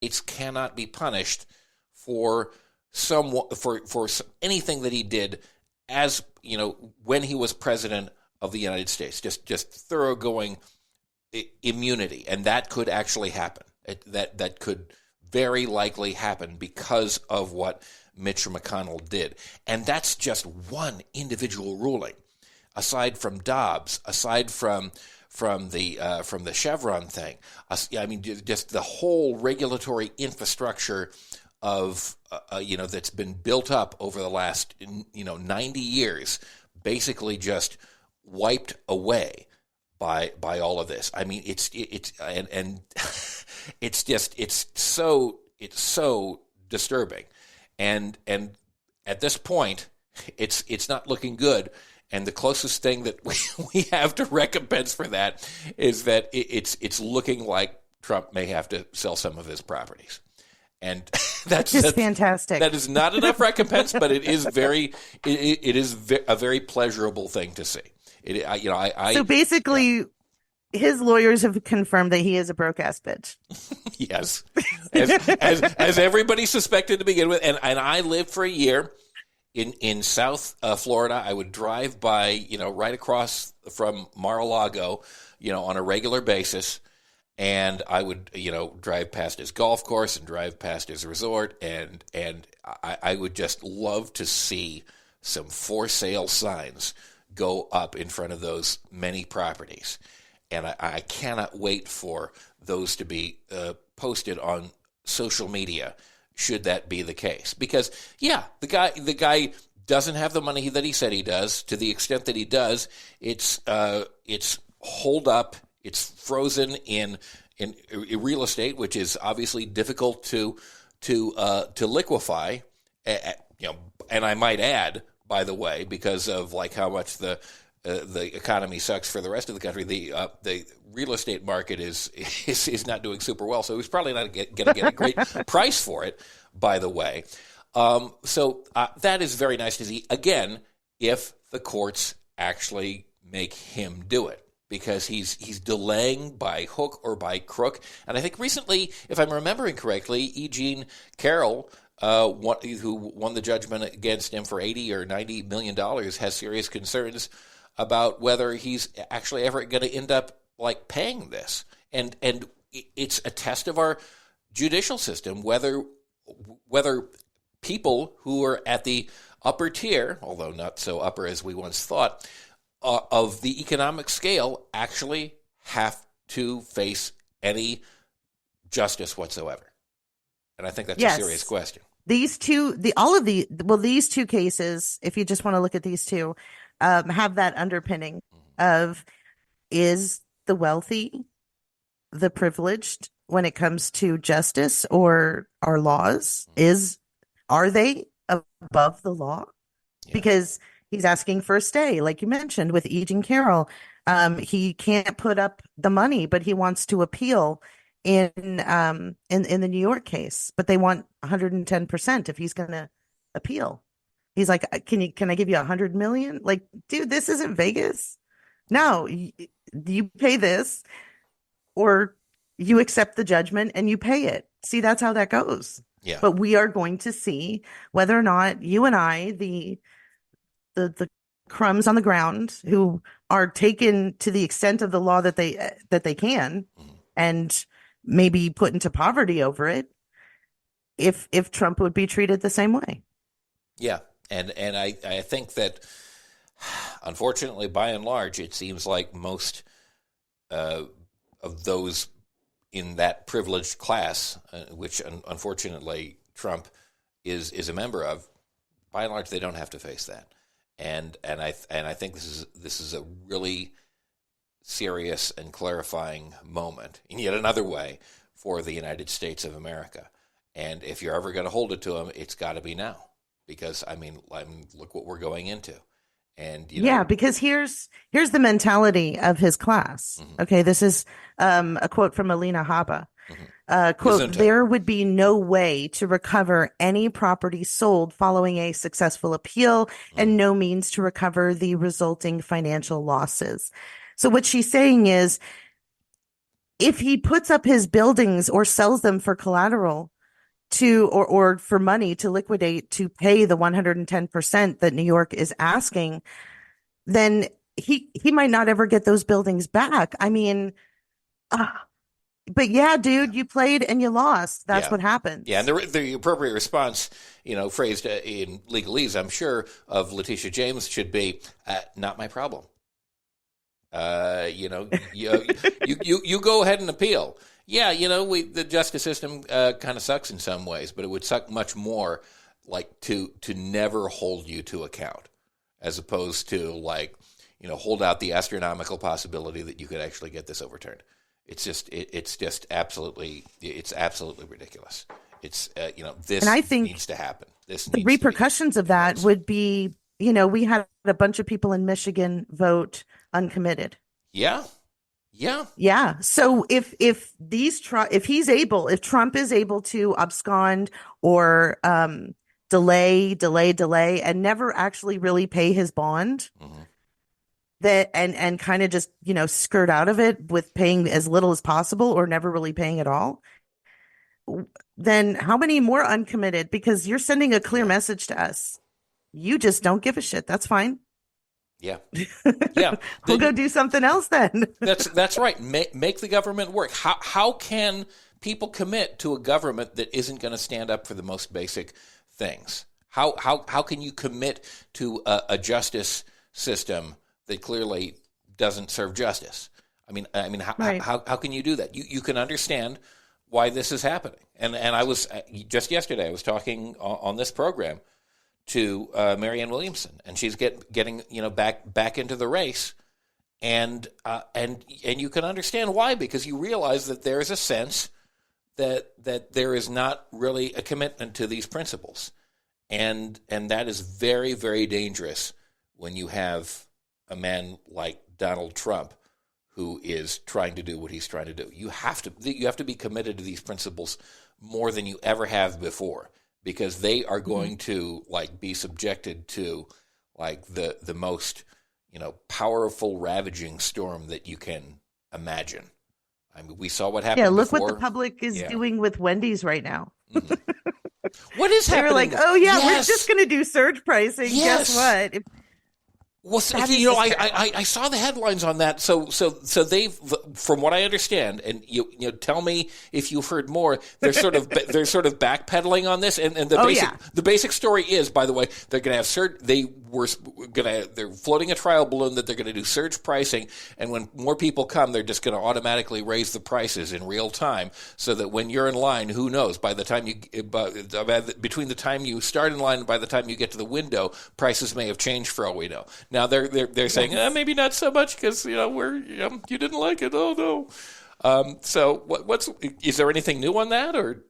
States cannot be punished for for anything that he did as when he was president of the United States. Just thoroughgoing immunity, and that could actually happen. That could very likely happen because of what Mitch McConnell did, and that's just one individual ruling. Aside from Dobbs, aside from the Chevron thing, I mean, just the whole regulatory infrastructure of that's been built up over the last 90 years, basically just wiped away by all of this. I mean, it's so disturbing, and at this point, it's not looking good. And the closest thing that we have to recompense for that is that it's looking like Trump may have to sell some of his properties, and that's fantastic. That is not enough recompense, but it is a very pleasurable thing to see. So basically, his lawyers have confirmed that he is a broke ass bitch. Yes, as everybody suspected to begin with, and I lived for a year in South Florida. I would drive by, right across from Mar-a-Lago, on a regular basis, and I would, drive past his golf course and drive past his resort, and I would just love to see some for sale signs go up in front of those many properties. And I cannot wait for those to be posted on social media, should that be the case. Because, yeah, the guy doesn't have the money that he said he does. To the extent that he does, it's holed up, it's frozen in real estate, which is obviously difficult to liquefy. And I might add, by the way, because of like how much the economy sucks for the rest of the country, the real estate market is not doing super well. So he's probably not going to get a great price for it, by the way. So that is very nice to see, again, if the courts actually make him do it, because he's delaying by hook or by crook. And I think recently, if I'm remembering correctly, E. Jean Carroll, who won the judgment against him for $80 or $90 million, has serious concerns about whether he's actually ever going to end up like paying this. And it's a test of our judicial system, whether people who are at the upper tier, although not so upper as we once thought, of the economic scale actually have to face any justice whatsoever. And I think that's a serious question. These two cases, if you just want to look at these two, have that underpinning of, is the wealthy the privileged when it comes to justice or our laws? Are they above the law? Yeah. Because he's asking for a stay, like you mentioned with E. Jean Carroll. He can't put up the money, but he wants to appeal in the New York case, but they want 110% if he's going to appeal. He's like, can I give you 100 million? Like, dude, this isn't Vegas. No, you pay this, or you accept the judgment and you pay it. See, that's how that goes. Yeah. But we are going to see whether or not you and I, the crumbs on the ground, who are taken to the extent of the law that they can, and maybe put into poverty over it, if Trump would be treated the same way. Yeah. And I think that, unfortunately, by and large, it seems like most of those in that privileged class, which unfortunately Trump is a member of, by and large, they don't have to face that. And I think this is a really serious and clarifying moment in yet another way for the United States of America. And if you're ever going to hold it to him, it's got to be now. Because I mean, look what we're going into, and because here's the mentality of his class. Mm-hmm. Okay, this is a quote from Alina Habba. Mm-hmm. Quote: "There would be no way to recover any property sold following a successful appeal, and no means to recover the resulting financial losses." So what she's saying is, if he puts up his buildings or sells them for collateral or for money to liquidate to pay the 110% that New York is asking, then he might not ever get those buildings back. I mean, uh, but yeah, dude, you played and you lost. That's Yeah. what happens. Yeah, and the appropriate response, phrased in legalese, I'm sure, of Letitia James should be, not my problem. You go ahead and appeal. Yeah, the justice system kind of sucks in some ways, but it would suck much more like to never hold you to account, as opposed to hold out the astronomical possibility that you could actually get this overturned. It's just absolutely ridiculous. It's this And I think needs to happen. the repercussions of that would be, we had a bunch of people in Michigan vote uncommitted. Yeah. Yeah. So if Trump is able to abscond or delay and never actually really pay his bond, Mm-hmm. that and kind of just, skirt out of it with paying as little as possible or never really paying at all, then how many more uncommitted? Because you're sending a clear message to us. You just don't give a shit. That's fine. Yeah. Yeah. We'll go do something else then. That's right. Make the government work. How can people commit to a government that isn't going to stand up for the most basic things? How can you commit to a justice system that clearly doesn't serve justice? I mean, how can you do that? You can understand why this is happening. And I was just yesterday, I was talking on this program to Marianne Williamson, and she's getting back into the race, and you can understand why, because you realize that there is a sense that there is not really a commitment to these principles, and that is very, very dangerous when you have a man like Donald Trump who is trying to do what he's trying to do. You have to be committed to these principles more than you ever have before, because they are going to be subjected to the most powerful, ravaging storm that you can imagine. I mean, we saw what happened. Yeah, look before. what the public is doing with Wendy's right now. Mm-hmm. What is happening? They were like, "Oh yeah, we're just going to do surge pricing." Yes. Guess what? Well, I saw the headlines on that. So they've, from what I understand, and tell me if you've heard more. They're sort of backpedaling on this, and the basic story is, by the way, they're going to have they're floating a trial balloon that they're going to do surge pricing, and when more people come, they're just going to automatically raise the prices in real time, so that when you're in line, who knows? By the time between the time you start in line and by the time you get to the window, prices may have changed for all we know. Now they're saying maybe not so much because you didn't like it. Oh no. So is there anything new on that, or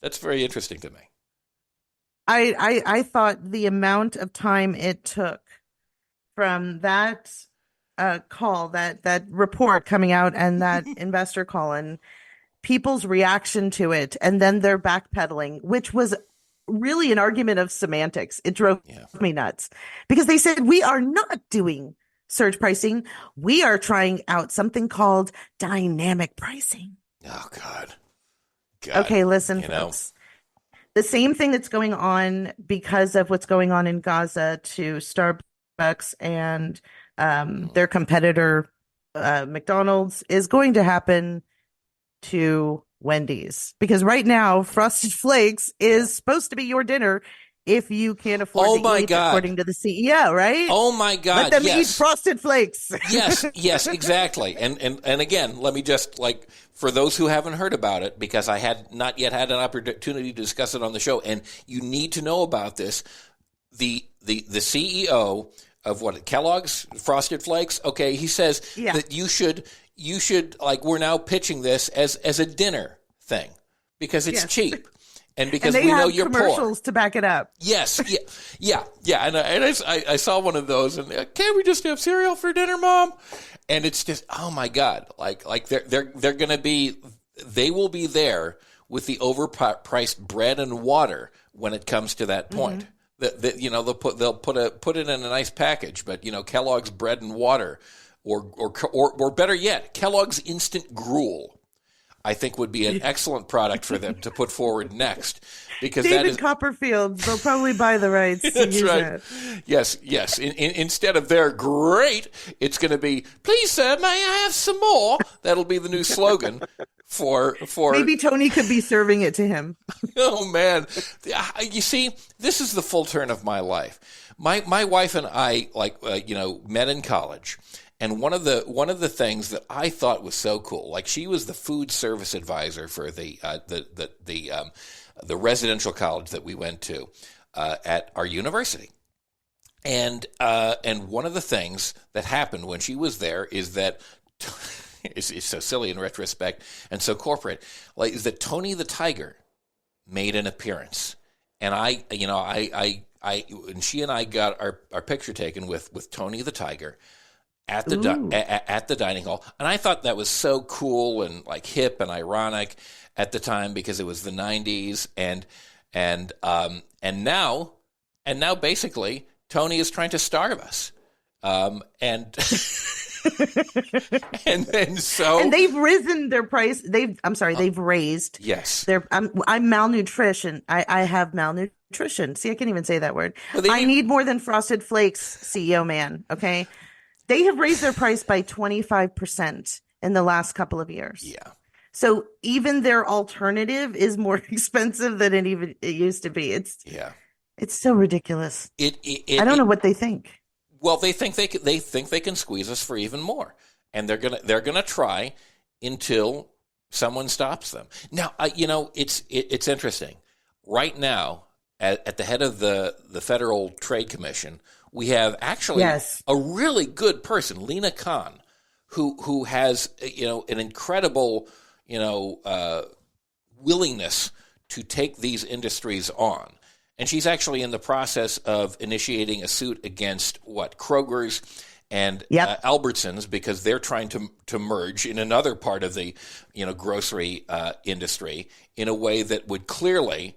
that's very interesting to me. I thought the amount of time it took from that call, that report coming out, and that investor call, and people's reaction to it, and then their backpedaling, which was really an argument of semantics. It drove me nuts, because they said, we are not doing surge pricing. We are trying out something called dynamic pricing. Oh, God. Okay, listen, folks. The same thing that's going on because of what's going on in Gaza to Starbucks and their competitor, McDonald's, is going to happen to Wendy's, because right now Frosted Flakes is supposed to be your dinner if you can't afford to eat, according to the CEO, right? Oh my God! Let them eat Frosted Flakes. yes, exactly. And again, let me just, for those who haven't heard about it, because I had not yet had an opportunity to discuss it on the show, and you need to know about this. The CEO of Kellogg's Frosted Flakes. Okay, he says that you should we're now pitching this as a dinner thing because it's cheap. And because we know you're poor. They have commercials to back it up. Yes, yeah. And I saw one of those, and can't we just have cereal for dinner, Mom? And it's just, oh my God, they're going to be, they will be there with the overpriced bread and water when it comes to that point. Mm-hmm. They'll put it in a nice package, but Kellogg's bread and water, or better yet, Kellogg's instant gruel. I think would be an excellent product for them to put forward next, because that David is Copperfield. They'll probably buy the rights to that's use right. that. Yes, yes. Instead of "they're great," it's going to be "please, sir, may I have some more?" That'll be the new slogan for. Maybe Tony could be serving it to him. Oh man, you see, this is the full turn of my life. My wife and I met in college, and one of the things that I thought was so cool, like she was the food service advisor for the residential college that we went to at our university. And one of the things that happened when she was there is that it's so silly in retrospect and so corporate, like, is that Tony the Tiger made an appearance, and and she and I got our picture taken with Tony the Tiger at the dining hall, and I thought that was so cool and like hip and ironic at the time because it was the '90s, and now basically Tony is trying to starve us, and and they've risen their price. They've raised. Yes. I'm malnutrition. I have malnutrition. See, I can't even say that word. Well, I need more than Frosted Flakes, CEO man. Okay. They have raised their price by 25% in the last couple of years. Yeah. So even their alternative is more expensive than it used to be. It's so ridiculous. I don't know what they think. Well, they think they can squeeze us for even more, and they're gonna try until someone stops them. Now, it's interesting. Right now, at the head of the Federal Trade Commission, we have actually a really good person, Lena Khan, who has an incredible willingness to take these industries on. And she's actually in the process of initiating a suit against Kroger's and Albertsons, because they're trying to merge in another part of the grocery industry in a way that would clearly,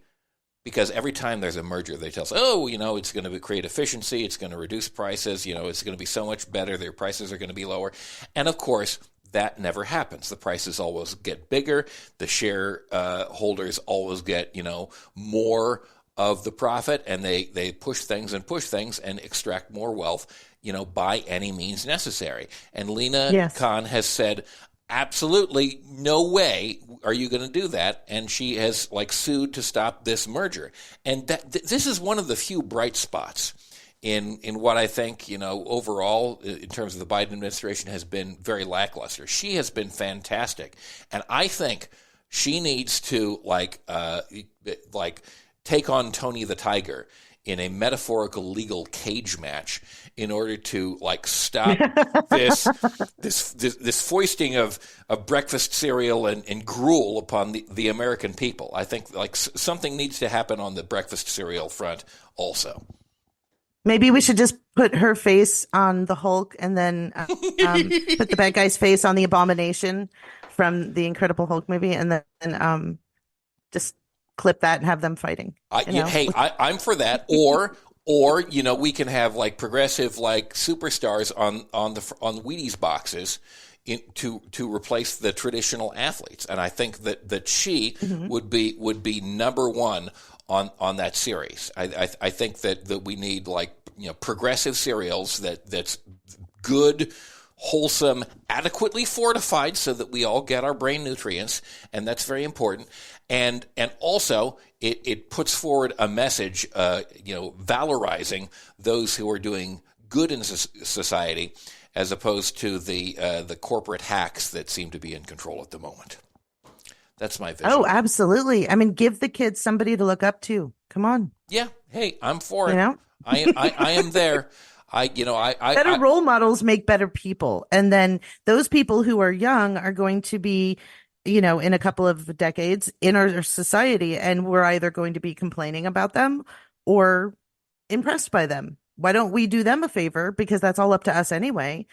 because every time there's a merger, they tell us, it's going to create efficiency, it's going to reduce prices, it's going to be so much better, their prices are going to be lower, and of course that never happens. The prices always get bigger, the shareholders always get more of the profit, and they push things and extract more wealth, by any means necessary. And Lena Khan has said, absolutely no way are you going to do that, and she has sued to stop this merger. And this is one of the few bright spots in what I think, overall, in terms of the Biden administration, has been very lackluster. She has been fantastic, and I think she needs to take on Tony the Tiger in a metaphorical legal cage match in order to stop this foisting of breakfast cereal and gruel upon the American people. I think something needs to happen on the breakfast cereal front also. Maybe we should just put her face on the Hulk and then put the bad guy's face on the Abomination from the Incredible Hulk movie, and then just clip that and have them fighting. Hey, I'm for that. Or we can have progressive superstars on the Wheaties boxes to replace the traditional athletes, and I think that she would be number one on that series. I think that we need progressive cereals that's good, wholesome, adequately fortified so that we all get our brain nutrients, and that's very important. And also it puts forward a message, valorizing those who are doing good in society, as opposed to the corporate hacks that seem to be in control at the moment. That's my vision. Oh, absolutely. I mean, give the kids somebody to look up to. Come on. Yeah. Hey, I'm for it. I am there. Better role models make better people. And then those people who are young are going to be, in a couple of decades in our society, and we're either going to be complaining about them or impressed by them. Why don't we do them a favor? Because that's all up to us anyway.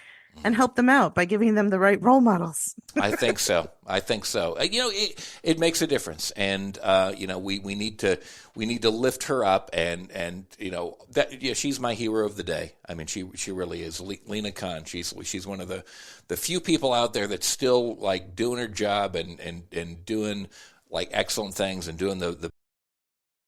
and help them out by giving them the right role models. I think so. I think so. It makes a difference, and we need to lift her up, and she's my hero of the day. I mean, she really is. Lena Khan. She's one of the few people out there that's still like doing her job and doing like excellent things and doing the